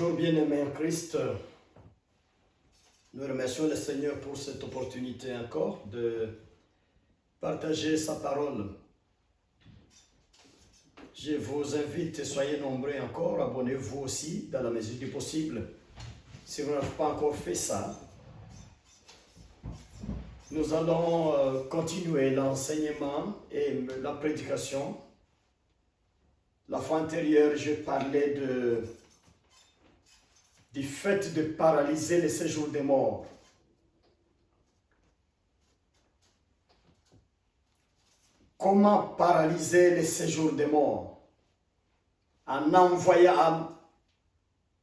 Bonjour bien-aimés en Christ. Nous remercions le Seigneur pour cette opportunité encore de partager sa parole. Je vous invite, soyez nombreux encore, abonnez-vous aussi dans la mesure du possible. Si vous n'avez pas encore fait ça, nous allons continuer l'enseignement et la prédication. La fois antérieure, je parlais du fait de paralyser le séjour des morts. Comment paralyser le séjour des morts? En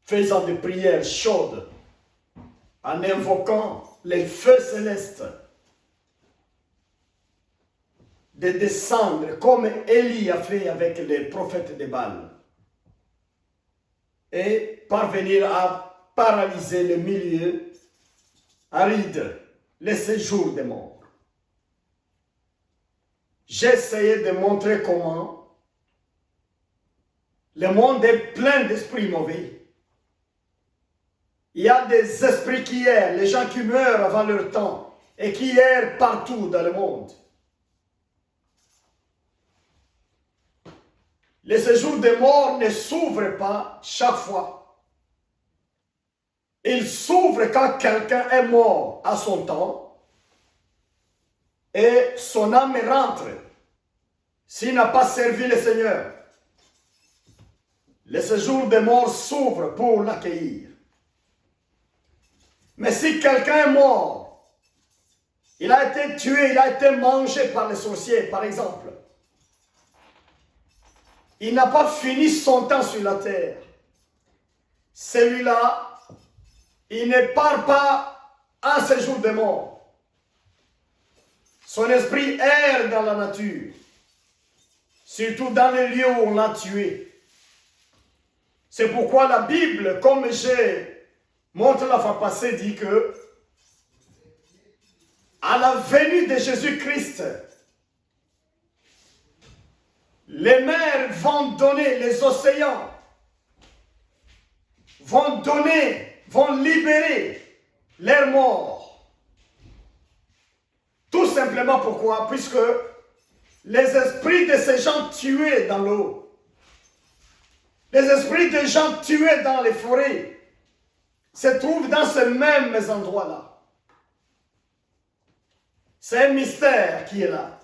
faisant des prières chaudes, en invoquant les feux célestes, de descendre comme Élie a fait avec les prophètes de Baal et parvenir à paralyser le milieu aride, le séjour des morts. J'ai essayé de montrer comment le monde est plein d'esprits mauvais. Il y a des esprits qui errent, les gens qui meurent avant leur temps et qui errent partout dans le monde. Le séjour des morts ne s'ouvre pas chaque fois. Il s'ouvre quand quelqu'un est mort à son temps et son âme rentre. S'il n'a pas servi le Seigneur, le séjour des morts s'ouvre pour l'accueillir. Mais si quelqu'un est mort, il a été tué, il a été mangé par les sorciers, par exemple, il n'a pas fini son temps sur la terre. Celui-là, il ne part pas un séjour de mort. Son esprit erre dans la nature, surtout dans les lieux où on l'a tué. C'est pourquoi la Bible, comme j'ai montré la fois passée, dit que à la venue de Jésus-Christ, les mers vont donner, les océans vont donner, vont libérer leurs morts. Tout simplement pourquoi? Puisque les esprits de ces gens tués dans l'eau, les esprits de gens tués dans les forêts, se trouvent dans ces mêmes endroits-là. C'est un mystère qui est là.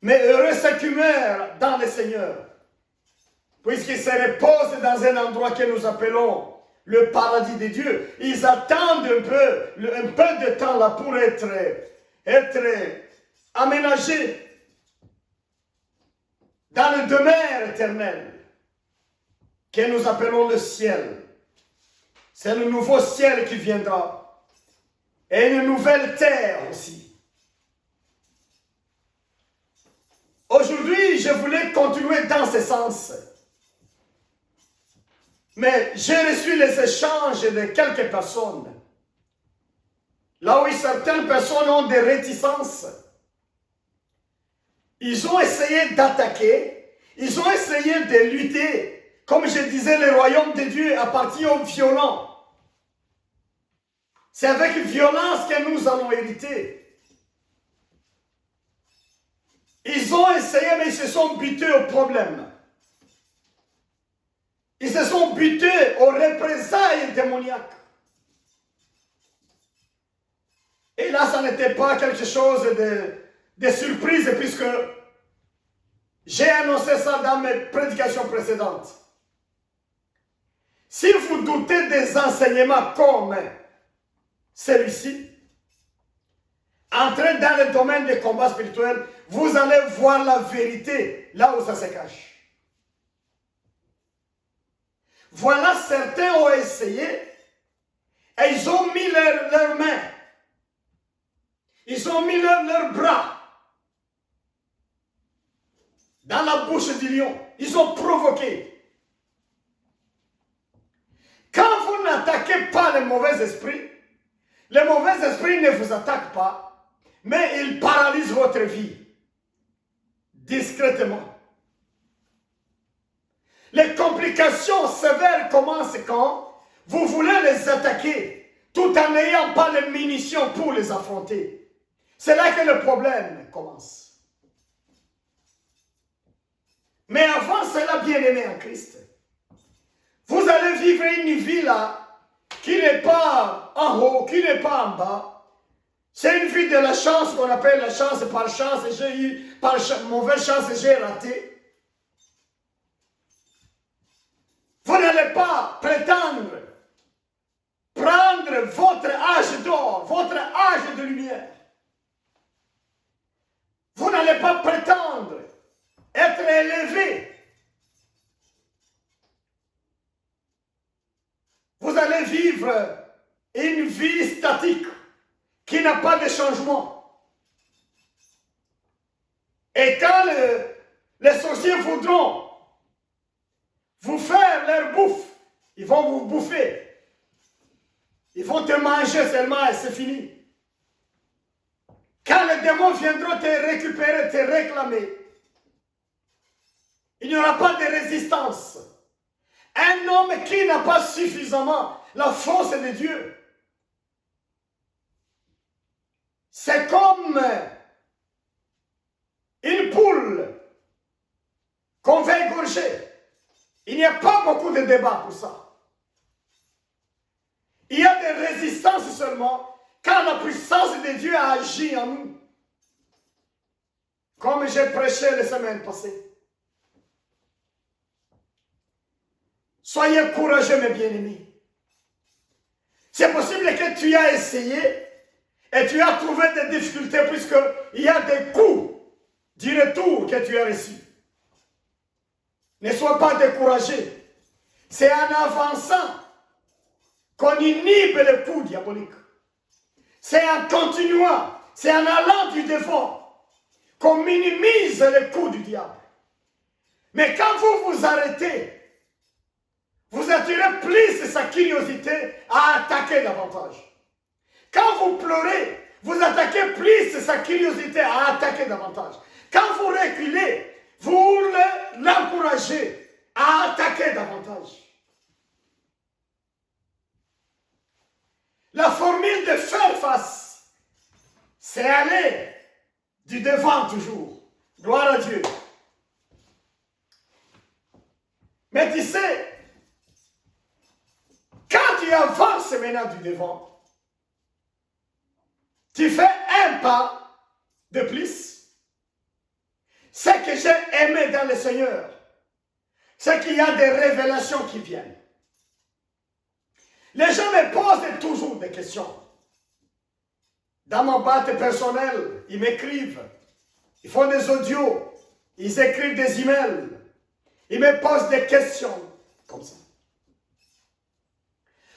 Mais heureux ceux qui meurent dans le Seigneur, puisqu'ils se reposent dans un endroit que nous appelons le paradis de Dieu. Ils attendent un peu de temps là pour être aménagés dans le demeure éternel que nous appelons le ciel. C'est le nouveau ciel qui viendra et une nouvelle terre aussi. Aujourd'hui, je voulais continuer dans ce sens. Mais j'ai reçu les échanges de quelques personnes. Là où certaines personnes ont des réticences. Ils ont essayé d'attaquer. Ils ont essayé de lutter. Comme je disais, le royaume de Dieu appartient aux violents. C'est avec violence que nous allons hériter. Ils ont essayé, mais ils se sont butés au problème. Ils se sont butés aux représailles démoniaques. Et là, ça n'était pas quelque chose de surprise, puisque j'ai annoncé ça dans mes prédications précédentes. Si vous doutez des enseignements comme celui-ci, entrez dans le domaine des combats spirituels, vous allez voir la vérité là où ça se cache. Voilà, certains ont essayé et ils ont mis leurs mains, ils ont mis leurs bras dans la bouche du lion. Ils ont provoqué. Quand vous n'attaquez pas les mauvais esprits ne vous attaquent pas, mais ils paralysent votre vie discrètement. Les complications sévères commencent quand vous voulez les attaquer tout en n'ayant pas les munitions pour les affronter. C'est là que le problème commence. Mais avant cela, bien-aimé en Christ, vous allez vivre une vie là qui n'est pas en haut, qui n'est pas en bas. C'est une vie de la chance qu'on appelle la chance par chance, et j'ai eu par mauvaise chance et j'ai raté. Vous n'allez pas prétendre prendre votre âge d'or, votre âge de lumière. Vous n'allez pas prétendre être élevé. Vous allez vivre une vie statique qui n'a pas de changement. Et quand les sorciers voudront vous faire leur bouffe, ils vont vous bouffer. Ils vont te manger seulement et c'est fini. Quand les démons viendront te récupérer, te réclamer, il n'y aura pas de résistance. Un homme qui n'a pas suffisamment la force de Dieu, c'est comme une poule qu'on va égorger. Il n'y a pas beaucoup de débats pour ça. Il y a des résistances seulement quand la puissance de Dieu a agi en nous. Comme j'ai prêché les semaines passées. Soyez courageux, mes bien-aimés. C'est possible que tu as essayé et tu as trouvé des difficultés puisqu'il y a des coups du retour que tu as reçu. Ne sois pas découragé. C'est en avançant qu'on inhibe les coups diaboliques. C'est en continuant, c'est en allant du devant qu'on minimise les coups du diable. Mais quand vous vous arrêtez, vous attirez plus sa curiosité à attaquer davantage. Quand vous pleurez, vous attaquez plus sa curiosité à attaquer davantage. Quand vous reculez, vous l'encouragez à attaquer davantage. La formule de faire face, c'est aller du devant toujours. Gloire à Dieu. Mais tu sais, quand tu avances maintenant du devant, tu fais un pas de plus. Ce que j'ai aimé dans le Seigneur, c'est qu'il y a des révélations qui viennent. Les gens me posent toujours des questions. Dans mon boîte personnelle, ils m'écrivent. Ils font des audios. Ils écrivent des emails. Ils me posent des questions comme ça.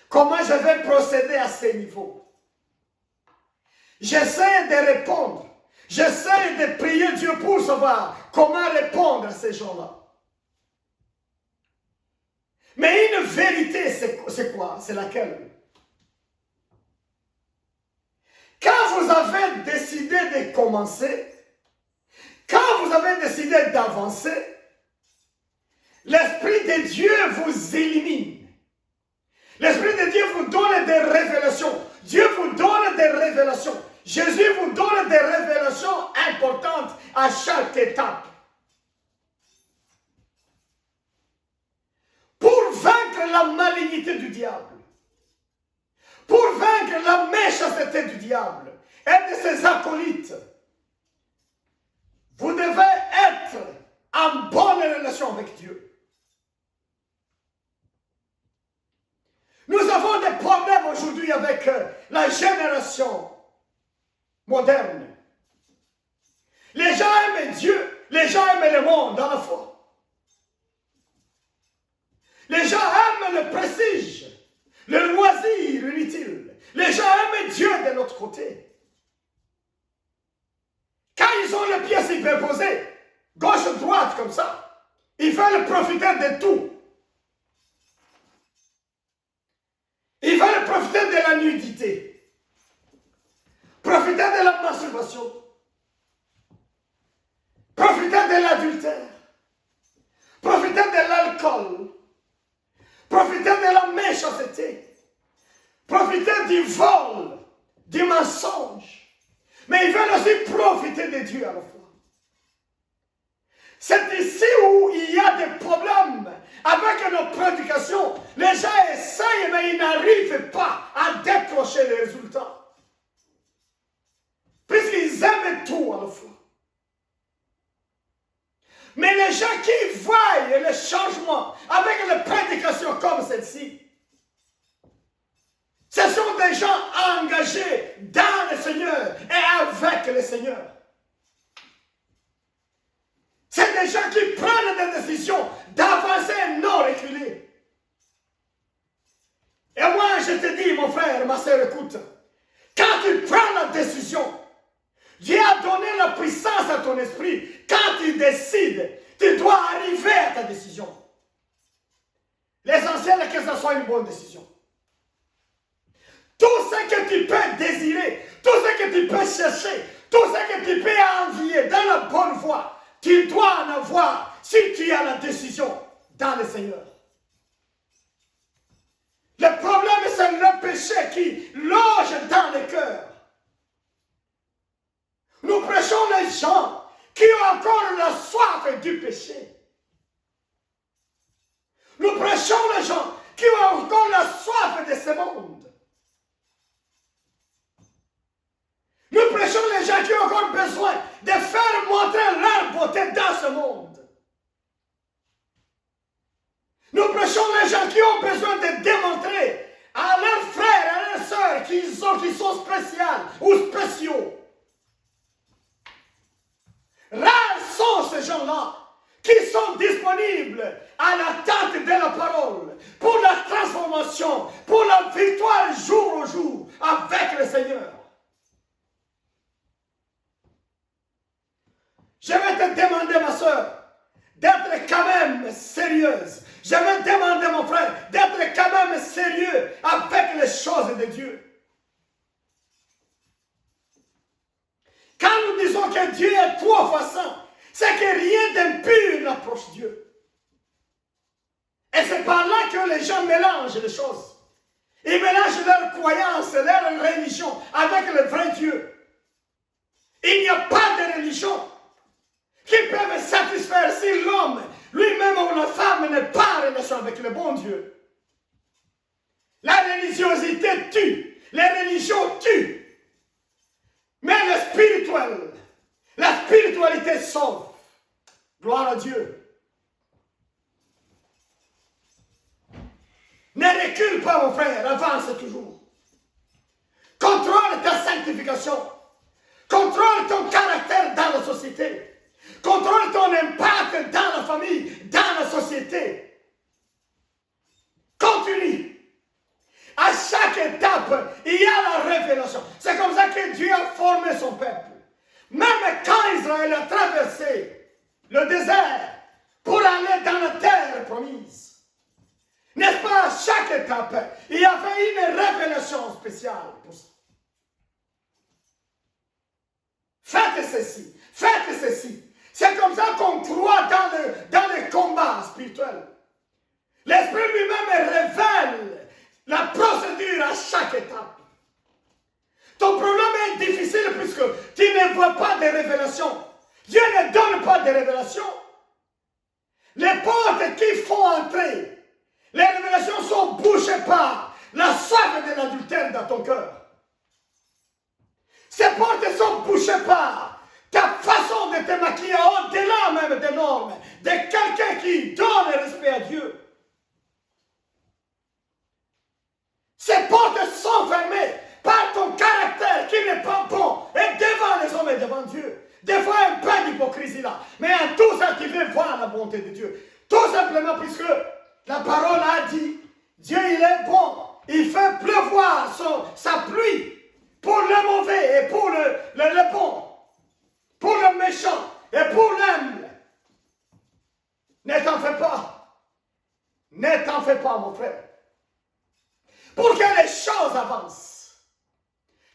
Comment je vais procéder à ces niveaux? J'essaie de répondre. J'essaie de prier Dieu pour savoir comment répondre à ces gens-là. Mais une vérité, c'est quoi? C'est laquelle? Quand vous avez décidé de commencer, quand vous avez décidé d'avancer, l'Esprit de Dieu vous illumine. L'Esprit de Dieu vous donne des révélations. Dieu vous donne des révélations. Jésus vous donne des révélations importantes à chaque étape. Pour vaincre la malignité du diable, pour vaincre la méchanceté du diable et de ses acolytes, vous devez être en bonne relation avec Dieu. Nous avons des problèmes aujourd'hui avec la génération moderne. Les gens aiment Dieu, les gens aiment le monde dans la foi. Les gens aiment le prestige, le loisir inutile. Les gens aiment Dieu de l'autre côté. Quand ils ont les pieds superposés, gauche-droite comme ça, ils veulent profiter de tout. Ils veulent profiter de la nudité, profiter de la masturbation, profiter de l'adultère, profiter de l'alcool. l'alcool, profiter de la méchanceté, profiter du vol, du mensonge. Mais ils veulent aussi profiter de Dieu à la fois. C'est ici où il y a des problèmes avec nos prédications. Les gens essayent, mais ils n'arrivent pas à décrocher les résultats. Puisqu'ils aiment tout à la fois. Mais les gens qui voient le changement avec les prédications comme celle-ci, ce sont des gens engagés dans le Seigneur et avec le Seigneur. C'est des gens qui prennent des décisions d'avancer et non reculer. Et moi, je te dis, mon frère, ma soeur, écoute, quand tu prends la décision, Dieu a donné la puissance à ton esprit. Quand tu décides, tu dois arriver à ta décision. L'essentiel est que ce soit une bonne décision. Tout ce que tu peux désirer, tout ce que tu peux chercher, tout ce que tu peux envier dans la bonne voie, tu dois en avoir si tu as la décision dans le Seigneur. Le problème, c'est le péché qui loge dans le cœur. Nous prêchons les gens qui ont encore la soif du péché. Nous prêchons les gens qui ont encore la soif de ce monde. Nous prêchons les gens qui ont encore besoin de faire montrer leur beauté dans ce monde. Nous prêchons les gens qui ont besoin de démontrer à leurs frères, à leurs sœurs qui sont spéciales ou spéciaux. Rares sont ces gens-là qui sont disponibles à l'attente de la parole pour la transformation, pour la victoire jour au jour avec le Seigneur. Je vais te demander, ma soeur, d'être quand même sérieuse. Je vais te demander, mon frère, d'être quand même sérieux avec les choses de Dieu. Quand nous disons que Dieu est trois fois saint, c'est que rien d'impur n'approche Dieu. Et c'est par là que les gens mélangent les choses. Ils mélangent leurs croyances, leur religion avec le vrai Dieu. Il n'y a pas de religion qui peuvent satisfaire si l'homme, lui-même ou la femme, n'est pas en relation avec le bon Dieu. La religiosité tue, les religions tuent. Mais le spirituel, la spiritualité sauve. Gloire à Dieu. Ne recule pas, mon frère, avance toujours. Contrôle ta sanctification. Contrôle ton caractère dans la société. Contrôle ton impact dans la famille, dans la société. Continue. À chaque étape, il y a la révélation. C'est comme ça que Dieu a formé son peuple. Même quand Israël a traversé le désert pour aller dans la terre promise. N'est-ce pas, à chaque étape, il y avait une révélation spéciale pour ça. Faites ceci, faites ceci. C'est comme ça qu'on croit dans le combat spirituel. L'Esprit lui-même révèle la procédure à chaque étape. Ton problème est difficile puisque tu ne vois pas de révélation. Dieu ne donne pas de révélation. Les portes qui font entrer, les révélations sont bouchées par la soif de l'adultère dans ton cœur. Ces portes sont bouchées par ta façon de te maquiller au-delà même des normes, de quelqu'un qui donne respect à Dieu. Ces portes sont fermées par ton caractère qui n'est pas bon et devant les hommes et devant Dieu. Des fois, un peu d'hypocrisie là, mais en tout ça, tu veux voir la bonté de Dieu. Tout simplement puisque la parole a dit, Dieu il est bon, il fait pleuvoir sa pluie pour le mauvais et pour le bon. Pour le méchant et pour l'humble. Ne t'en fais pas. Ne t'en fais pas, mon frère. Pour que les choses avancent,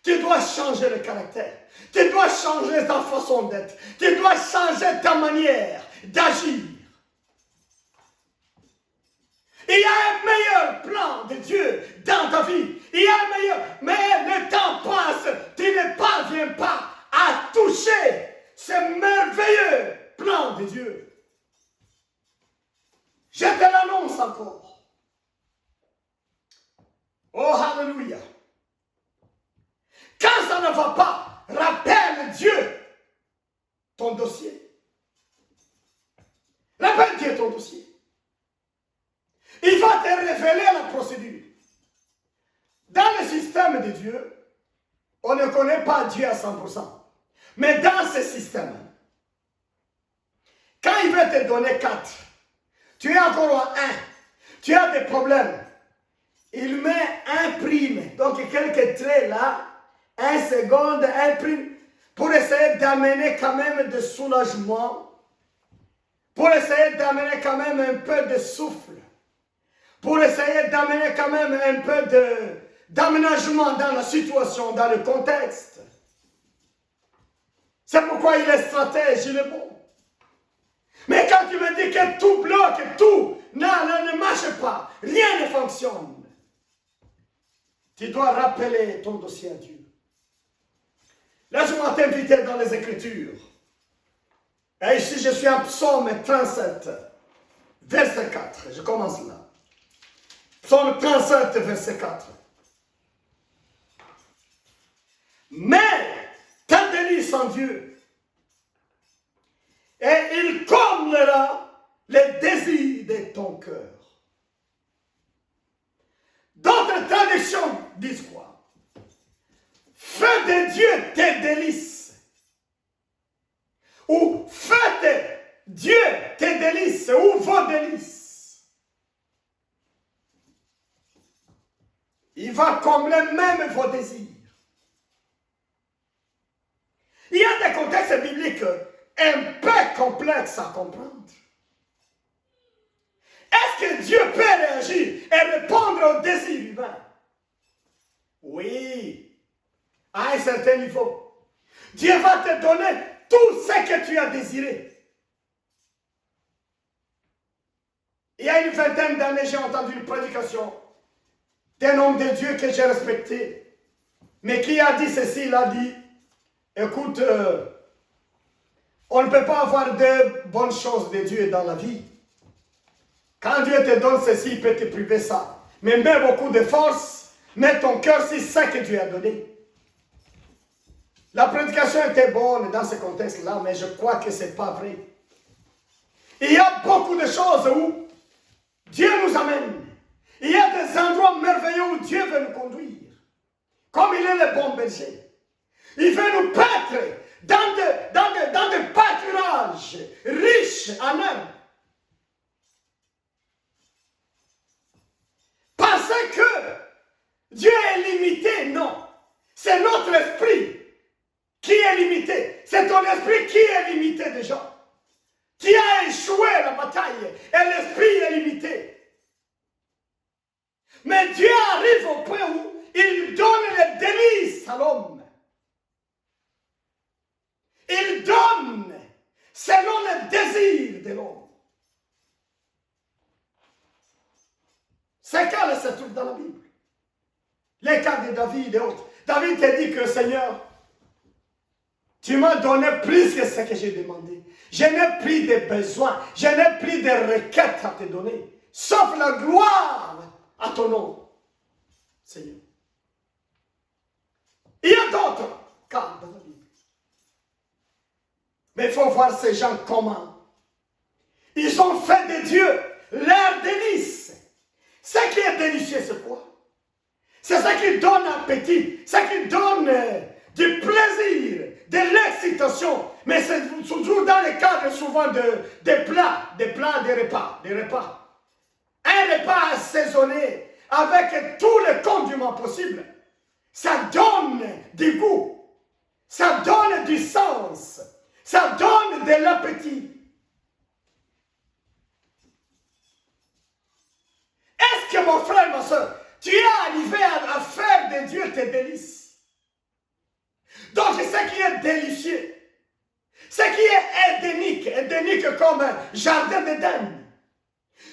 tu dois changer le caractère. Tu dois changer ta façon d'être. Tu dois changer ta manière d'agir. Il y a un meilleur plan de Dieu dans ta vie. Il y a un meilleur. Mais le temps passe. Tu ne parviens pas à toucher ce merveilleux plan de Dieu. Je te l'annonce encore. Oh, alléluia. Quand ça ne va pas, rappelle Dieu ton dossier. Rappelle Dieu ton dossier. Il va te révéler la procédure. Dans le système de Dieu, on ne connaît pas Dieu à 100%. Mais dans ce système, quand il veut te donner 4, tu es encore à 1, tu as des problèmes, il met un prime, donc quelques traits là, 1 seconde, un prime, pour essayer d'amener quand même de soulagement, pour essayer d'amener quand même un peu de souffle, pour essayer d'amener quand même un peu d'aménagement dans la situation, dans le contexte. C'est pourquoi il est stratège, il est bon. Mais quand tu me dis que tout bloque, tout ne marche pas, rien ne fonctionne, tu dois rappeler ton dossier à Dieu. Laisse-moi t'inviter dans les Écritures. Et ici, je suis en Psaume 37, verset 4. Je commence là. Psaume 37, verset 4. Mais ta délice en Dieu, et il comblera les désirs de ton cœur. D'autres traductions disent quoi? Fais de Dieu tes délices. Ou faites Dieu tes délices ou vos délices. Il va combler même vos désirs. Il y a des contextes bibliques un peu complexes à comprendre. Est-ce que Dieu peut réagir et répondre aux désirs humains? Oui, à un certain niveau. Dieu va te donner tout ce que tu as désiré. Il y a une vingtaine d'années, j'ai entendu une prédication d'un homme de Dieu que j'ai respecté, mais qui a dit ceci, il a dit, écoute, on ne peut pas avoir de bonnes choses de Dieu dans la vie. Quand Dieu te donne ceci, il peut te priver ça. Mais mets beaucoup de force, mets ton cœur sur ce que Dieu a donné. La prédication était bonne dans ce contexte-là, mais je crois que ce n'est pas vrai. Il y a beaucoup de choses où Dieu nous amène. Il y a des endroits merveilleux où Dieu veut nous conduire. Comme il est le bon berger. Il veut nous paître dans des pâturages riches en herbes. Parce que Dieu est limité, non. C'est notre esprit qui est limité. C'est ton esprit qui est limité déjà. Qui a échoué la bataille et l'esprit est limité. Mais Dieu arrive au point où il donne les délices à l'homme. Il donne selon le désir de l'homme. Ces cas-là se trouvent dans la Bible. Les cas de David et autres. David te dit que Seigneur, tu m'as donné plus que ce que j'ai demandé. Je n'ai plus de besoins. Je n'ai plus de requêtes à te donner. Sauf la gloire à ton nom, Seigneur. Il y a d'autres cas dans la Bible. Mais il faut voir ces gens comment. Ils ont fait de Dieu leur délice. Ce qui est délicieux, c'est quoi? C'est ce qui donne appétit, ce qui donne du plaisir, de l'excitation. Mais c'est toujours dans le cadre souvent des plats, des repas. Un repas assaisonné avec tous les condiments possibles. Ça donne du goût, ça donne du sens, ça donne de l'appétit. Est-ce que mon frère, ma soeur, tu es arrivé à faire de Dieu tes délices? Donc ce qui est délicieux, ce qui est édénique comme un jardin d'Éden,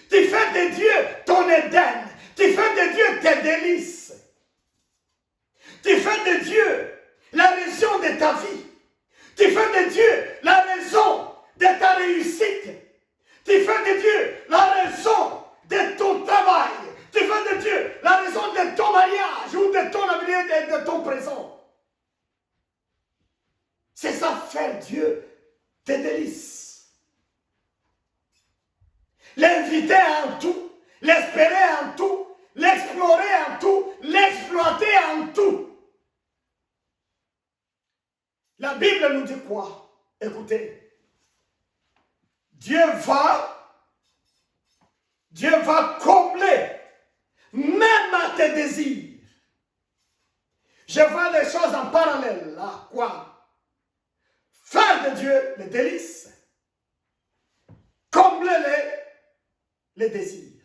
Tu fais de Dieu ton Éden. Tu fais de Dieu tes délices. Tu fais de Dieu la raison de ta vie. Tu fais de Dieu la raison de ta réussite. Tu fais de Dieu la raison de ton travail. Tu fais de Dieu la raison de ton mariage ou de ton avenir et de ton présent. C'est ça, faire Dieu tes délices. L'inviter en tout, l'espérer en tout, l'explorer en tout, l'exploiter en tout. La Bible nous dit quoi? Écoutez, Dieu va combler même à tes désirs. Je vois les choses en parallèle là, quoi? Faire de Dieu les délices, combler les désirs.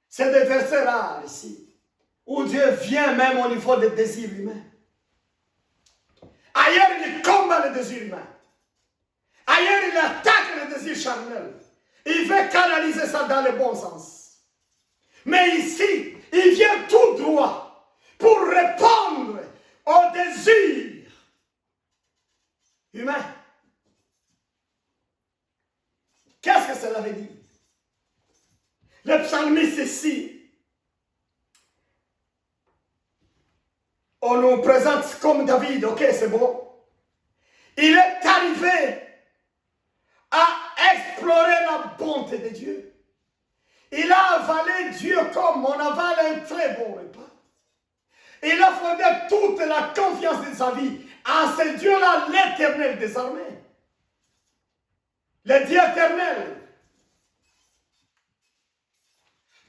C'est des versets rares ici, où Dieu vient même au niveau des désirs humains. Ailleurs, il combat les désirs humains. Ailleurs, il attaque les désirs charnels. Il veut canaliser ça dans le bon sens. Mais ici, il vient tout droit pour répondre aux désirs humains. Qu'est-ce que cela veut dire? Le psalmiste ici, on nous présente comme David, ok, c'est bon. Il est arrivé à explorer la bonté de Dieu. Il a avalé Dieu comme on avale un très bon repas. Il a fondé toute la confiance de sa vie en ce Dieu-là, l'Éternel des armées. Le Dieu éternel.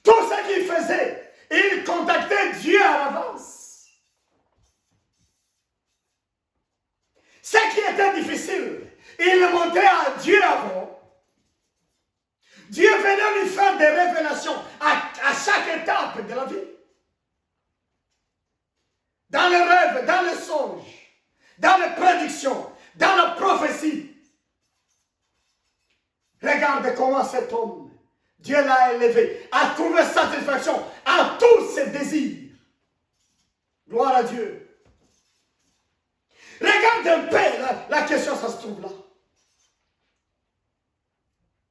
Tout ce qu'il faisait, il contactait Dieu à l'avance. Ce qui était difficile, il le montrait à Dieu avant. Dieu venait lui faire des révélations à chaque étape de la vie. Dans les rêves, dans les songes, dans les prédictions, dans la prophétie. Regardez comment cet homme, Dieu l'a élevé, a trouvé satisfaction à tous ses désirs. Gloire à Dieu. Regarde un peu, la question, ça se trouve là.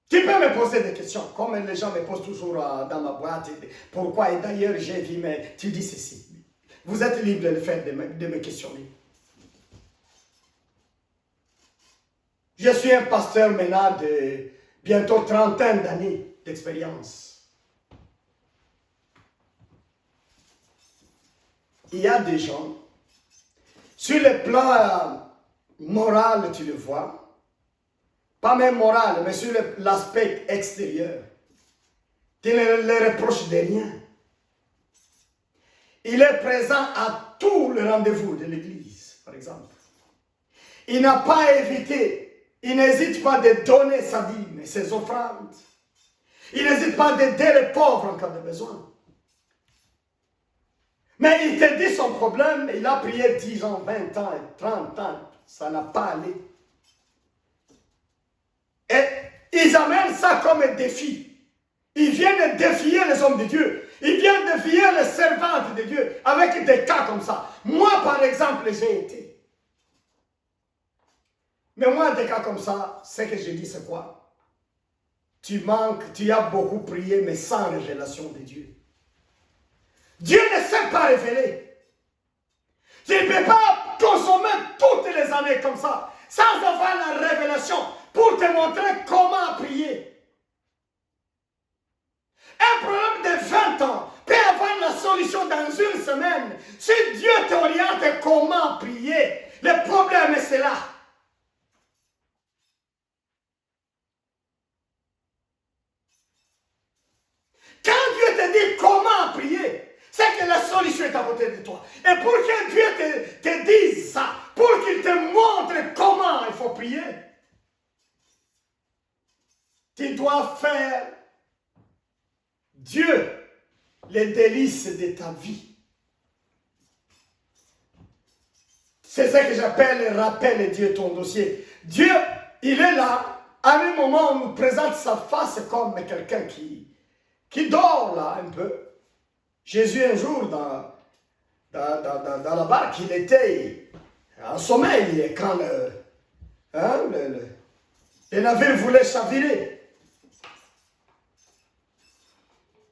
Tu peux me poser des questions, comme les gens me posent toujours dans ma boîte. Pourquoi? Et d'ailleurs, j'ai vu, mais tu dis ceci. Vous êtes libre de le faire, de me questionner. Je suis un pasteur maintenant de bientôt 30 d'années d'expérience. Il y a des gens, sur le plan moral, tu le vois, pas même moral, mais sur l'aspect extérieur, tu ne le reproches de rien. Il est présent à tous les rendez-vous de l'église, par exemple. Il n'a pas évité, il n'hésite pas de donner sa dîme et ses offrandes. Il n'hésite pas d'aider les pauvres en cas de besoin. Mais il te dit son problème, il a prié 10 ans, 20 ans, 30 ans, ça n'a pas allé. Et ils amènent ça comme un défi. Ils viennent défier les hommes de Dieu. Ils viennent défier les servantes de Dieu avec des cas comme ça. Moi, par exemple, j'ai été. Mais moi, des cas comme ça, ce que je dis, c'est quoi? Tu manques, tu as beaucoup prié, mais sans révélation de Dieu. Dieu ne s'est pas révélé. Tu ne peux pas consommer toutes les années comme ça, sans avoir la révélation pour te montrer comment prier. Un problème de 20 ans peut avoir la solution dans une semaine. Si Dieu t'oriente comment prier, le problème est là. Quand Dieu te dit comment prier, c'est que la solution est à côté de toi. Et pour que Dieu te dise ça, pour qu'il te montre comment il faut prier, tu dois faire Dieu les délices de ta vie. C'est ça que j'appelle rappel Dieu ton dossier. Dieu, il est là À un moment, on nous présente sa face comme quelqu'un qui dort là un peu. Jésus, un jour, dans la barque, il était en sommeil quand le navire voulait chavirer.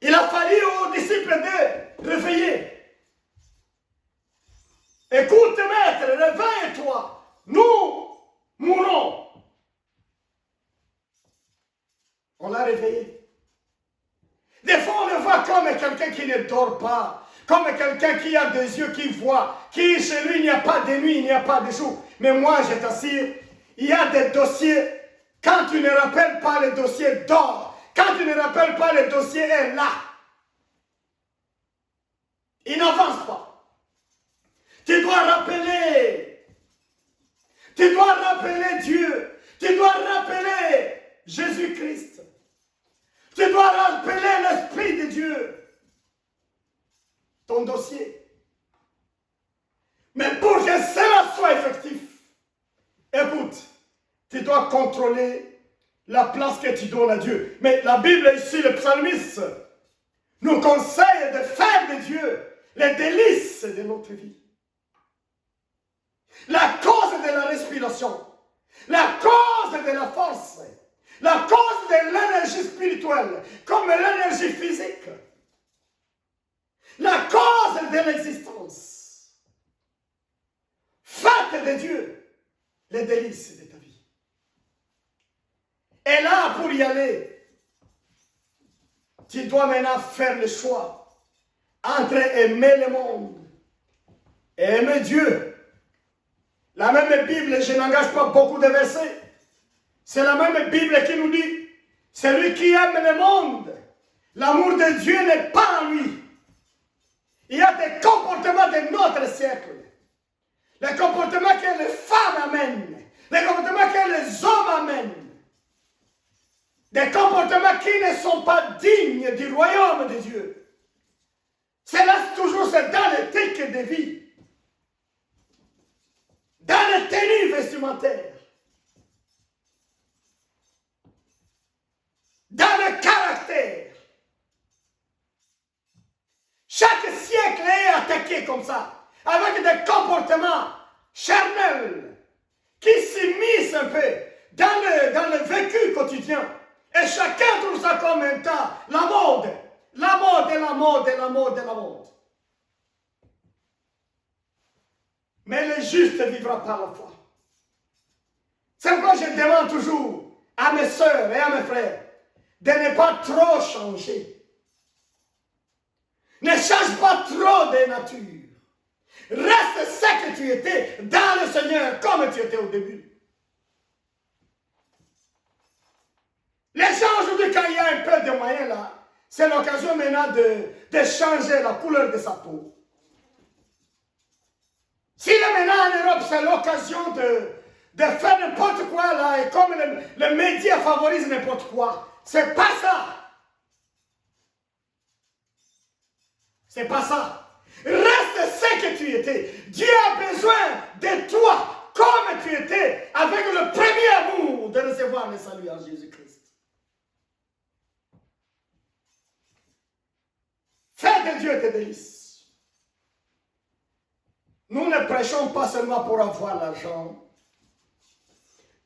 Il a fallu aux disciples de réveiller. Écoute, maître, réveille-toi. Nous mourrons. On l'a réveillé. Des fois, on le voit comme quelqu'un qui ne dort pas, comme quelqu'un qui a des yeux qui voit, qui chez lui, il n'y a pas de nuit, il n'y a pas de jour. Mais moi, je t'assure, il y a des dossiers, quand tu ne rappelles pas le dossier, dors. Quand tu ne rappelles pas le dossier, est là. Il n'avance pas. Tu dois rappeler. Tu dois rappeler Dieu. Tu dois rappeler Jésus-Christ. Tu dois rappeler l'Esprit de Dieu. Ton dossier. Mais pour que cela soit effectif, écoute, tu dois contrôler la place que tu donnes à Dieu. Mais la Bible ici, le psalmiste, nous conseille de faire de Dieu les délices de notre vie. La cause de la respiration, la cause de la force, la cause de l'énergie spirituelle, comme l'énergie physique, la cause de l'existence. Faites de Dieu les délices de ta vie. Et là, pour y aller, tu dois maintenant faire le choix entre aimer le monde et aimer Dieu. La même Bible, je n'engage pas beaucoup de versets. C'est la même Bible qui nous dit, celui qui aime le monde, l'amour de Dieu n'est pas en lui. Il y a des comportements de notre siècle. Les comportements que les femmes amènent. Les comportements que les hommes amènent. Des comportements qui ne sont pas dignes du royaume de Dieu. C'est là toujours, c'est dans l'éthique de vie. Dans les tenues vestimentaires. Dans le caractère. Chaque siècle est attaqué comme ça, avec des comportements charnels qui s'immiscent un peu dans le vécu quotidien. Et chacun trouve ça comme un temps, la mode, la mode et la mode et la mode et la mode. Mais le juste vivra par la foi. C'est pourquoi je demande toujours à mes soeurs et à mes frères de ne pas trop changer. Ne change pas trop de nature. Reste ce que tu étais dans le Seigneur comme tu étais au début. Les gens aujourd'hui, quand il y a un peu de moyens là, c'est l'occasion maintenant de changer la couleur de sa peau. Si là maintenant en Europe, c'est l'occasion de faire n'importe quoi là, et comme les médias favorisent n'importe quoi, c'est pas ça. C'est pas ça. Reste ce que tu étais. Dieu a besoin de toi comme tu étais, avec le premier amour de recevoir le salut en Jésus-Christ. Fais de Dieu tes délices. Nous ne prêchons pas seulement pour avoir l'argent.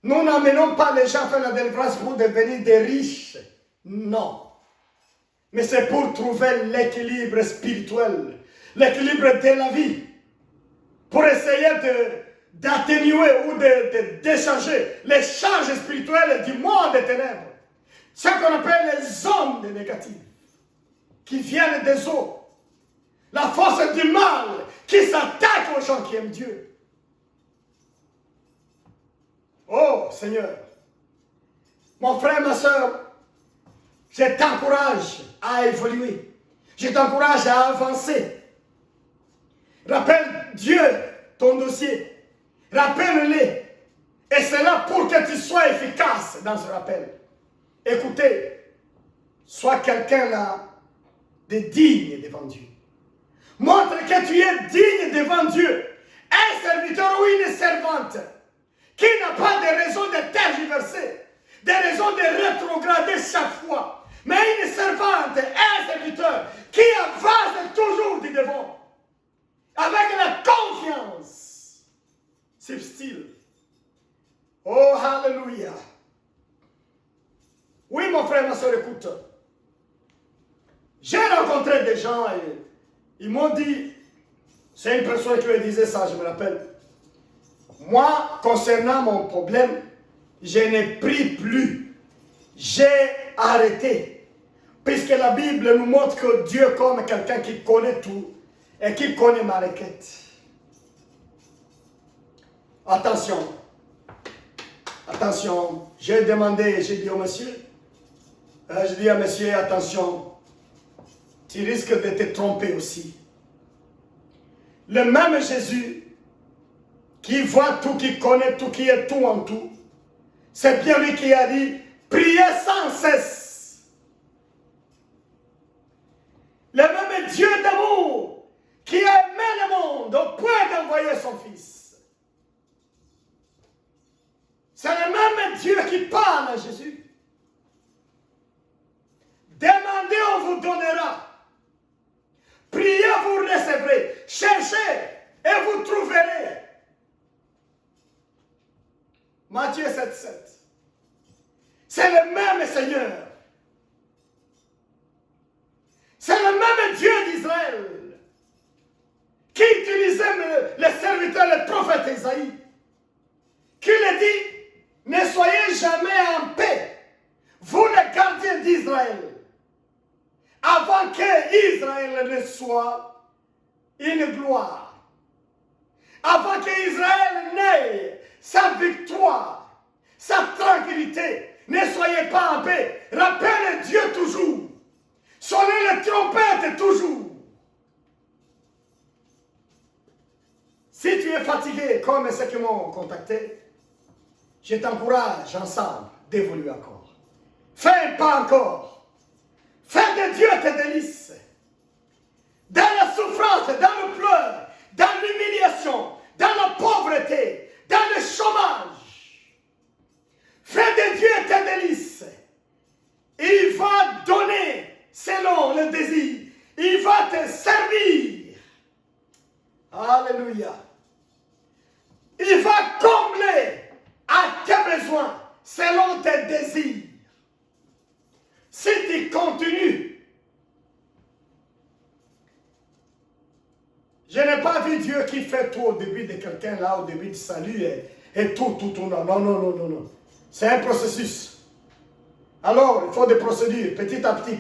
Nous n'amenons pas les gens à faire la délivrance pour devenir des riches. Non. Mais c'est pour trouver l'équilibre spirituel, l'équilibre de la vie. Pour essayer d'atténuer ou d'échanger les charges spirituelles du monde des ténèbres. Ce qu'on appelle les ondes négatives qui viennent des eaux. La force du mal qui s'attaque aux gens qui aiment Dieu. Oh Seigneur, mon frère, ma soeur, je t'encourage à évoluer. Je t'encourage à avancer. Rappelle Dieu ton dossier. Rappelle-le. Et c'est là pour que tu sois efficace dans ce rappel. Écoutez, sois quelqu'un là de digne devant Dieu. Montre que tu es digne devant Dieu. Un serviteur ou une servante qui n'a pas de raison de tergiverser, des raisons de rétrograder chaque fois. Mais une servante, un serviteur qui avance toujours du devant, avec la confiance. C'est style. Oh, hallelujah. Oui, mon frère, ma soeur, écoute. J'ai rencontré des gens et ils m'ont dit, c'est une personne qui me disait ça, je me rappelle. Moi, concernant mon problème, je n'ai pris plus. J'ai arrêté. Puisque la Bible nous montre que Dieu est comme quelqu'un qui connaît tout et qui connaît ma requête. Attention. Attention. J'ai demandé, j'ai dit au monsieur, je dis à monsieur, attention, tu risques de te tromper aussi. Le même Jésus qui voit tout, qui connaît tout, qui est tout en tout, c'est bien lui qui a dit, priez sans cesse. Le même Dieu d'amour qui a aimé le monde au point d'envoyer son Fils. C'est le même Dieu qui parle à Jésus. Demandez, on vous donnera. Priez, vous recevrez. Cherchez et vous trouverez. Matthieu 7,7. C'est le même Seigneur. C'est le même Dieu d'Israël qui utilisait le serviteur, le prophète Isaïe, qui lui dit, ne soyez jamais en paix, vous les gardiens d'Israël, avant que Israël ne soit une gloire, avant que Israël n'ait sa victoire, sa tranquillité, ne soyez pas en paix. Rappelez Dieu toujours. Sonnez les trompettes toujours. Si tu es fatigué, comme ceux qui m'ont contacté, je t'encourage ensemble d'évoluer encore. Fais un pas encore. Fais de Dieu tes délices. Dans la souffrance, dans le pleur, dans l'humiliation, dans la pauvreté, dans le chômage. Fais de Dieu tes délices. Il va donner selon le désir. Il va te servir. Alléluia. Il va combler à tes besoins selon tes désirs. Si tu continues, je n'ai pas vu Dieu qui fait tout au début de quelqu'un là, au début du salut et tout, non. C'est un processus. Alors, il faut des procédures, petit à petit,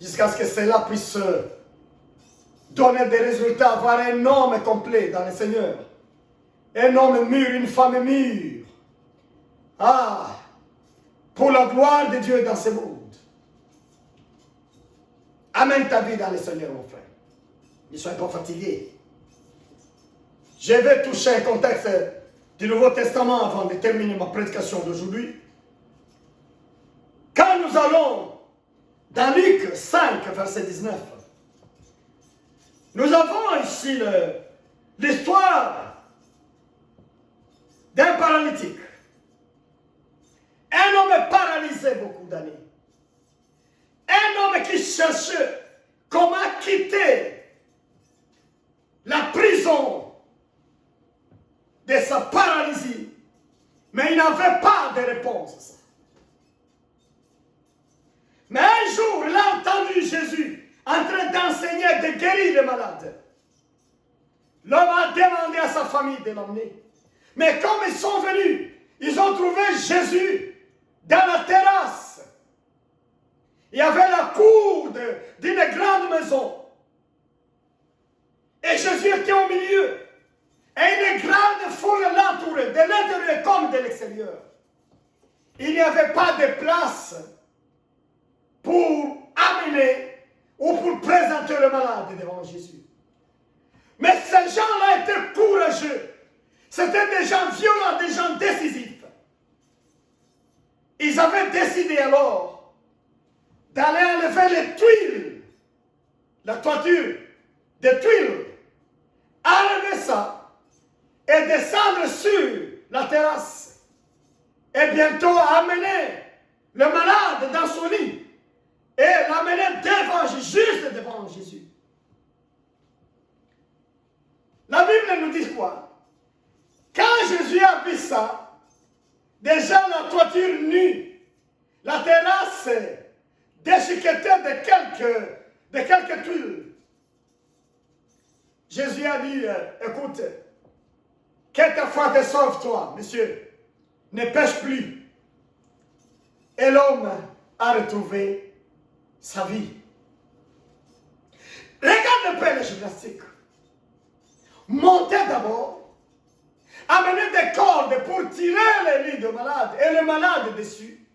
jusqu'à ce que cela puisse donner des résultats, avoir un homme complet dans le Seigneur. Un homme mûr, une femme mûre. Ah, pour la gloire de Dieu dans ce monde. Amène ta vie dans le Seigneur, mon frère. Ne sois pas fatigué. Je vais toucher un contexte du Nouveau Testament avant de terminer ma prédication d'aujourd'hui. Quand nous allons dans Luc 5, verset 19, nous avons ici l'histoire d'un paralytique. Un homme paralysé beaucoup d'années. Un homme qui cherchait comment quitter la prison de sa paralysie. Mais il n'avait pas de réponse à ça. Mais un jour, il a entendu Jésus en train d'enseigner, de guérir les malades. L'homme a demandé à sa famille de l'emmener. Mais comme ils sont venus, ils ont trouvé Jésus dans la terrasse. Il y avait la cour d'une grande maison. Et Jésus était au milieu. Et une grande foule l'entourait, de l'intérieur comme de l'extérieur. Il n'y avait pas de place pour amener ou pour présenter le malade devant Jésus. Mais ces gens-là étaient courageux. C'était des gens violents, des gens décisifs. Ils avaient décidé alors d'aller enlever les tuiles, la toiture des tuiles, enlever ça et descendre sur la terrasse et bientôt amener le malade dans son lit et l'amener juste devant Jésus. La Bible nous dit quoi? Quand Jésus a vu ça, déjà la toiture nue, la terrasse déchiquetée de quelques tuiles, Jésus a dit, écoute, que ta foi te sauve toi, monsieur, ne pêche plus. Et l'homme a retrouvé sa vie. Regarde un peu la gymnastique. Montez d'abord, amenez des cordes pour tirer les lits de malade et le malade dessus.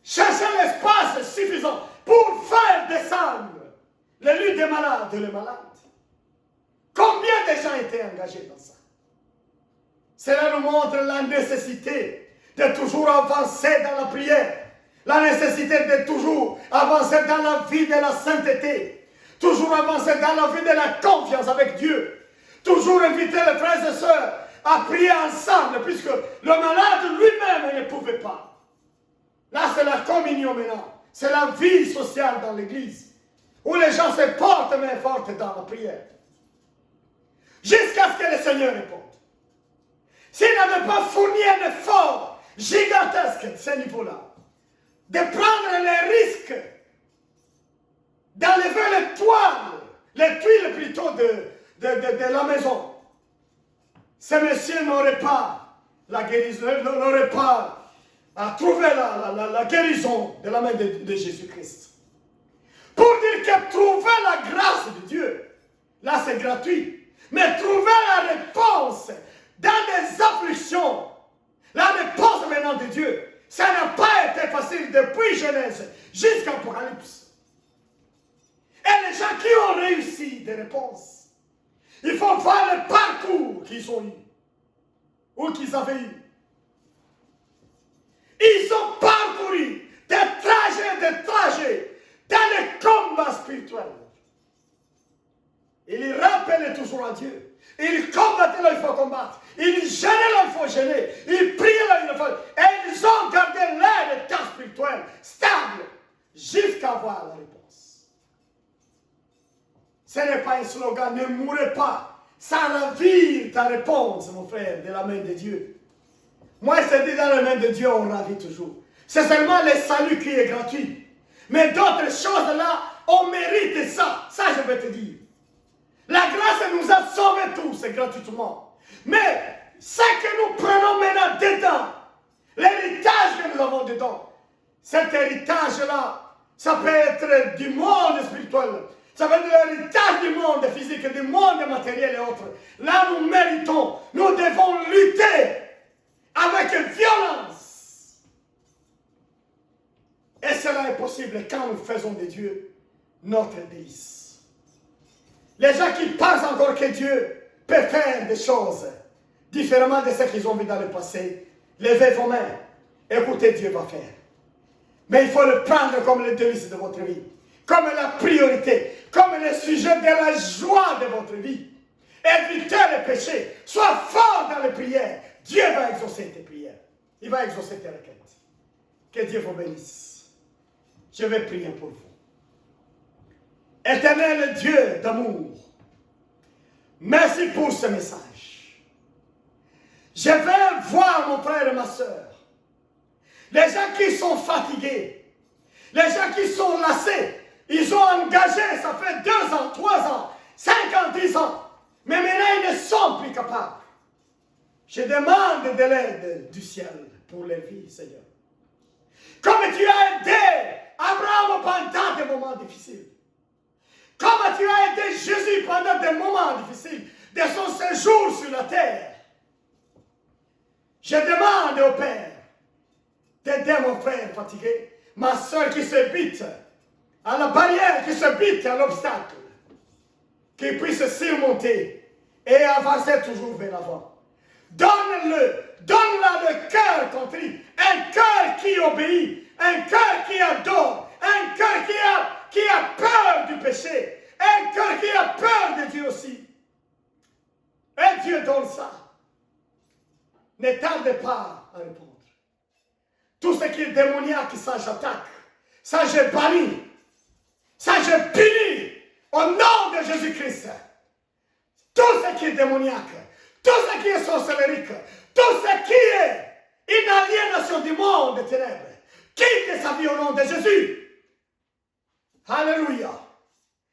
Cherchez l'espace suffisant pour faire descendre le lit des malades et le malade. Combien de gens étaient engagés dans ça? Cela nous montre la nécessité de toujours avancer dans la prière, la nécessité de toujours avancer dans la vie de la sainteté, toujours avancer dans la vie de la confiance avec Dieu, toujours inviter les frères et sœurs à prier ensemble, puisque le malade lui-même ne pouvait pas. Là, c'est la communion maintenant, c'est la vie sociale dans l'église, où les gens se portent main forte dans la prière, jusqu'à ce que le Seigneur réponde. S'il n'avait pas fourni un effort gigantesque de ce niveau-là, de prendre les risques d'enlever les tuiles plutôt de la maison, ce monsieur n'aurait pas la guérison, n'aurait pas trouvé la guérison de la main de Jésus-Christ. Pour dire que trouver la grâce de Dieu, là c'est gratuit, mais trouver la réponse dans des afflictions, la réponse maintenant de Dieu, ça n'a pas été facile depuis Genèse jusqu'à Apocalypse. Et les gens qui ont réussi des réponses, il faut voir le parcours qu'ils ont eu, ou qu'ils avaient eu. Ils ont parcouru des trajets dans les combats spirituels. Ils rappelaient toujours à Dieu. Ils combattaient là, il faut combattre. Ils gênaient là, il faut gêner. Ils priaient là, il faut. Et ils ont gardé l'état spirituel stable jusqu'à avoir la réponse. Ce n'est pas un slogan, ne mourrez pas sans ravir ta réponse, mon frère, de la main de Dieu. Moi, je te dis, dans la main de Dieu, on ravit toujours. C'est seulement le salut qui est gratuit. Mais d'autres choses là, on mérite ça. Ça, je vais te dire. La grâce nous a sauvés tous gratuitement. Mais ce que nous prenons maintenant dedans, l'héritage que nous avons dedans, cet héritage-là, ça peut être du monde spirituel, ça peut être l'héritage du monde physique, du monde matériel et autres. Là, nous méritons, nous devons lutter avec violence. Et cela est possible quand nous faisons de Dieu notre délice. Les gens qui pensent encore que Dieu peut faire des choses différemment de ce qu'ils ont vu dans le passé, levez vos mains, écoutez, Dieu va faire. Mais il faut le prendre comme le délice de votre vie, comme la priorité, comme le sujet de la joie de votre vie. Évitez le péché, sois fort dans les prières. Dieu va exaucer tes prières, il va exaucer tes requêtes. Que Dieu vous bénisse. Je vais prier pour vous. Éternel Dieu d'amour, merci pour ce message. Je vais voir mon frère et ma soeur, les gens qui sont fatigués, les gens qui sont lassés, ils ont engagé, ça fait 2 ans, 3 ans, 5 ans, 10 ans, mais maintenant ils ne sont plus capables. Je demande de l'aide du ciel pour les vies, Seigneur. Comme tu as aidé Abraham pendant des moments difficiles. Comme tu as aidé Jésus pendant des moments difficiles de son séjour sur la terre. Je demande au Père d'aider mon frère fatigué, ma soeur qui se bite à la barrière, qui se bite à l'obstacle, qu'il puisse surmonter et avancer toujours vers l'avant. Donne-la le cœur contrit, un cœur qui obéit, un cœur qui adore, un cœur qui a peur du péché, un cœur qui a peur de Dieu aussi. Et Dieu donne ça. ne tardez pas à répondre. Tout ce qui est démoniaque, ça j'attaque. Ça je bannis. Ça je punis. Au nom de Jésus-Christ. Tout ce qui est démoniaque. Tout ce qui est sorcellerique. Tout ce qui est une aliénation du monde des ténèbres. Quitte sa vie au nom de Jésus. Alléluia.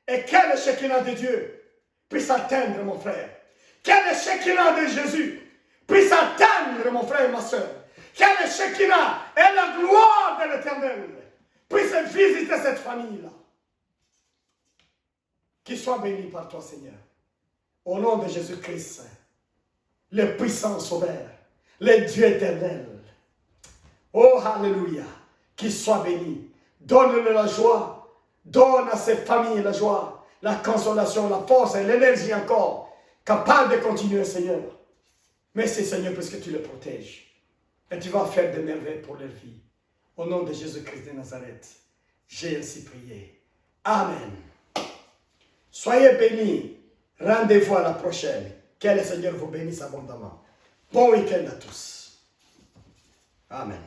Et que le Shekinah de Dieu puisse atteindre mon frère. Que le Shekinah de Jésus puisse atteindre mon frère et ma soeur. Que le Shekinah et la gloire de l'Éternel puissent visiter cette famille-là. Qu'il soit béni par toi, Seigneur. Au nom de Jésus-Christ, le puissant sauveur, le Dieu éternel. Oh, alléluia. Qu'il soit béni. Donne-le la joie. Donne à cette famille la joie, la consolation, la force et l'énergie encore, capable de continuer, Seigneur. Merci, Seigneur, parce que tu les protèges. Et tu vas faire des merveilles pour leur vie. Au nom de Jésus-Christ de Nazareth, j'ai ainsi prié. Amen. Soyez bénis. Rendez-vous à la prochaine. Que le Seigneur vous bénisse abondamment. Bon week-end à tous. Amen.